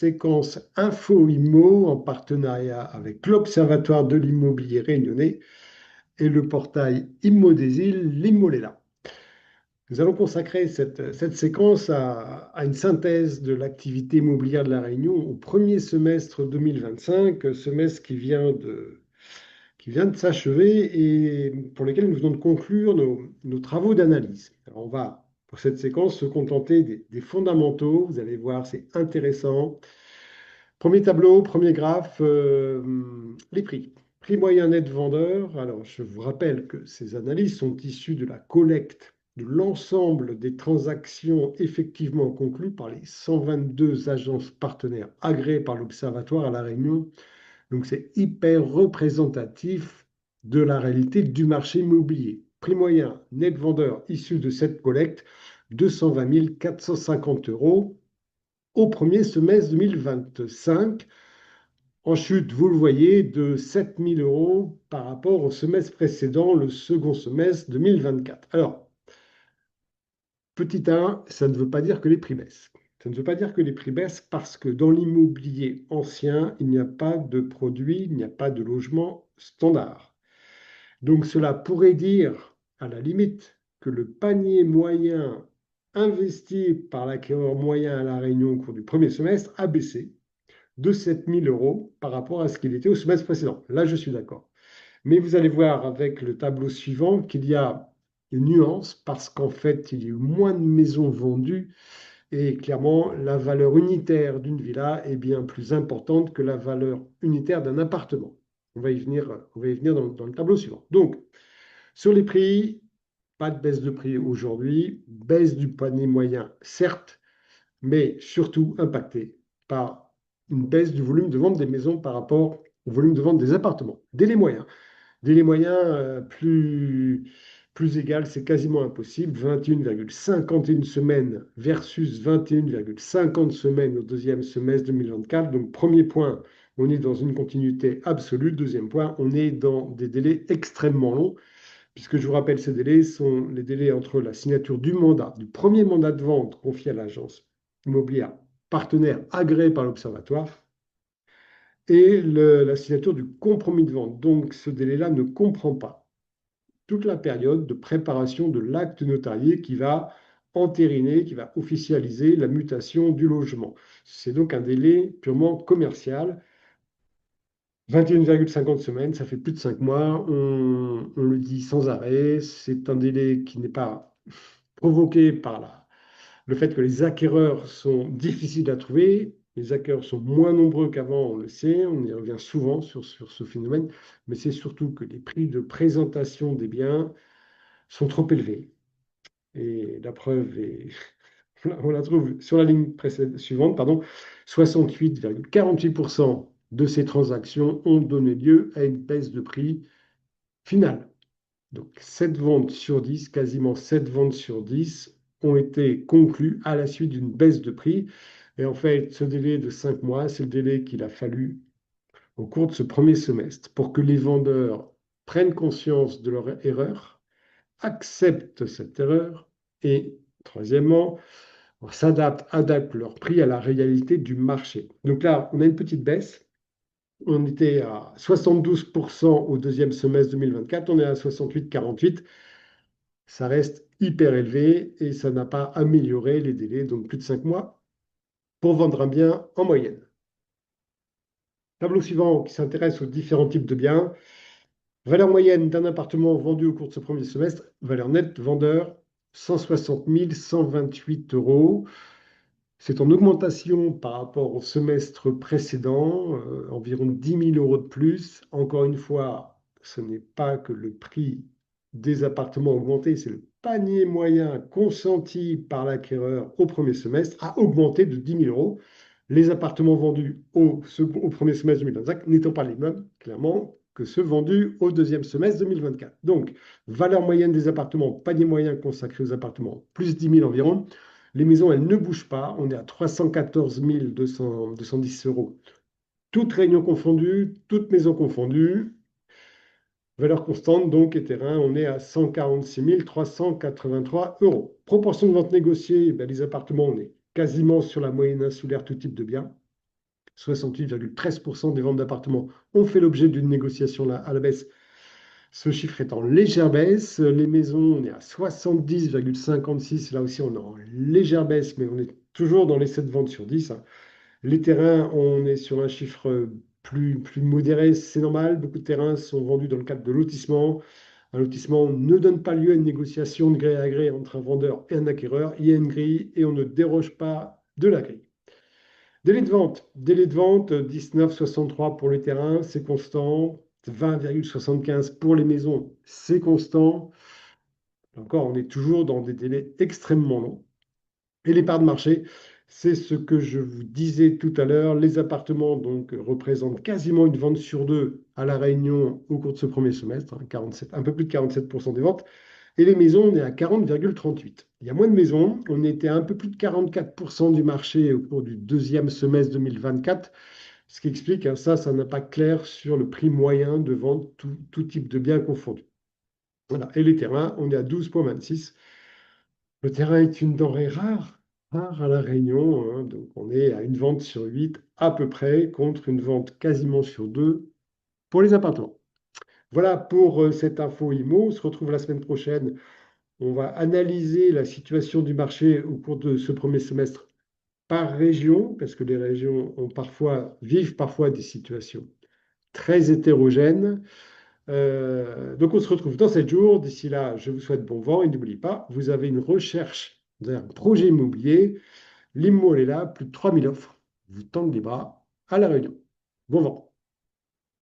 séquence Info Immo en partenariat avec l'Observatoire de l'immobilier réunionnais et le portail Immo des îles, l'Immolela. Nous allons consacrer cette séquence à une synthèse de l'activité immobilière de la Réunion au premier semestre 2025, semestre qui vient de s'achever et pour lequel nous venons de conclure nos travaux d'analyse. Alors on va, pour cette séquence, se contenter des fondamentaux. Vous allez voir, c'est intéressant. Premier tableau, premier graphe, les prix. Prix moyen net vendeur. Alors, je vous rappelle que ces analyses sont issues de la collecte de l'ensemble des transactions effectivement conclues par les 122 agences partenaires agréées par l'Observatoire à La Réunion. Donc, c'est hyper représentatif de la réalité du marché immobilier. Prix moyen net vendeur issu de cette collecte, 220 450 euros au premier semestre 2025, en chute, vous le voyez, de 7 000 euros par rapport au semestre précédent, le second semestre 2024. Alors, petit 1, ça ne veut pas dire que les prix baissent. Ça ne veut pas dire que les prix baissent parce que dans l'immobilier ancien, il n'y a pas de produit, il n'y a pas de logement standard. Donc cela pourrait dire, à la limite, que le panier moyen investi par l'acquéreur moyen à La Réunion au cours du premier semestre a baissé de 7 000 euros par rapport à ce qu'il était au semestre précédent. Là, je suis d'accord. Mais vous allez voir avec le tableau suivant qu'il y a une nuance parce qu'en fait, il y a eu moins de maisons vendues et clairement, la valeur unitaire d'une villa est bien plus importante que la valeur unitaire d'un appartement. On va y venir dans le tableau suivant. Donc, sur les prix, pas de baisse de prix aujourd'hui, baisse du panier moyen, certes, mais surtout impacté par une baisse du volume de vente des maisons par rapport au volume de vente des appartements. Délai moyen plus égal, c'est quasiment impossible. 21,51 semaines versus 21,50 semaines au deuxième semestre 2024. Donc, premier point, on est dans une continuité absolue. Deuxième point, on est dans des délais extrêmement longs, puisque je vous rappelle, ces délais sont les délais entre la signature du mandat, du premier mandat de vente confié à l'agence immobilière partenaire agréé par l'Observatoire, et la signature du compromis de vente. Donc, ce délai-là ne comprend pas toute la période de préparation de l'acte notarié qui va entériner, qui va officialiser la mutation du logement. C'est donc un délai purement commercial. 21,50 semaines, ça fait plus de 5 mois, on le dit sans arrêt, c'est un délai qui n'est pas provoqué par le fait que les acquéreurs sont difficiles à trouver. Les acquéreurs sont moins nombreux qu'avant, on le sait, on y revient souvent sur ce phénomène, mais c'est surtout que les prix de présentation des biens sont trop élevés. Et la preuve est, on la trouve sur la ligne suivante, pardon, 68,48% de ces transactions ont donné lieu à une baisse de prix finale. Donc 7 ventes sur 10, quasiment 7 ventes sur 10 ont été conclues à la suite d'une baisse de prix. Et en fait, ce délai de 5 mois, c'est le délai qu'il a fallu au cours de ce premier semestre pour que les vendeurs prennent conscience de leur erreur, acceptent cette erreur et, troisièmement, adaptent leur prix à la réalité du marché. Donc là, on a une petite baisse. On était à 72% au deuxième semestre 2024, on est à 68,48. Ça reste hyper élevé et ça n'a pas amélioré les délais, donc plus de 5 mois, pour vendre un bien en moyenne. Tableau suivant qui s'intéresse aux différents types de biens. Valeur moyenne d'un appartement vendu au cours de ce premier semestre, valeur nette vendeur 160 128 euros. C'est en augmentation par rapport au semestre précédent, environ 10 000 euros de plus. Encore une fois, ce n'est pas que le prix des appartements a augmenté, c'est le panier moyen consenti par l'acquéreur au premier semestre a augmenté de 10 000 euros. Les appartements vendus au premier semestre 2025 n'étant pas les mêmes, clairement, que ceux vendus au deuxième semestre 2024. Donc, valeur moyenne des appartements, panier moyen consacré aux appartements, plus 10 000 environ. Les maisons, elles ne bougent pas. On est à 314 210 euros. Toutes réunions confondues, toutes maisons confondues. Valeur constante, donc, et terrain, on est à 146 383 euros. Proportion de vente négociée, ben, les appartements, on est quasiment sur la moyenne insulaire, tout type de biens. 68,13% des ventes d'appartements ont fait l'objet d'une négociation à la baisse. Ce chiffre est en légère baisse. Les maisons, on est à 70,56. Là aussi, on est en légère baisse, mais on est toujours dans les 7 ventes sur 10, hein. Les terrains, on est sur un chiffre plus modéré, c'est normal. Beaucoup de terrains sont vendus dans le cadre de lotissement. Un lotissement ne donne pas lieu à une négociation de gré à gré entre un vendeur et un acquéreur. Il y a une grille et on ne déroge pas de la grille. Délai de vente 19,63 pour les terrains, c'est constant. 20,75 pour les maisons, c'est constant. Encore, on est toujours dans des délais extrêmement longs. Et les parts de marché, c'est ce que je vous disais tout à l'heure. Les appartements donc représentent quasiment une vente sur deux à La Réunion au cours de ce premier semestre, hein, 47, un peu plus de 47% des ventes. Et les maisons, on est à 40,38. Il y a moins de maisons. On était à un peu plus de 44% du marché au cours du deuxième semestre 2024, ce qui explique, hein, ça a un impact clair sur le prix moyen de vente, tout type de biens confondus. Voilà. Et les terrains, on est à 12,26. Le terrain est une denrée rare à La Réunion, hein, donc on est à une vente sur 8 à peu près, contre une vente quasiment sur 2 pour les appartements. Voilà pour cette info IMO. On se retrouve la semaine prochaine. On va analyser la situation du marché au cours de ce premier semestre par région, parce que les régions vivent parfois des situations très hétérogènes. Donc on se retrouve dans 7 jours. D'ici là, je vous souhaite bon vent et n'oubliez pas, vous avez une recherche, vous avez un projet immobilier. L'IMO, elle est là, plus de 3000 offres. Vous tendez les bras à La Réunion. Bon vent.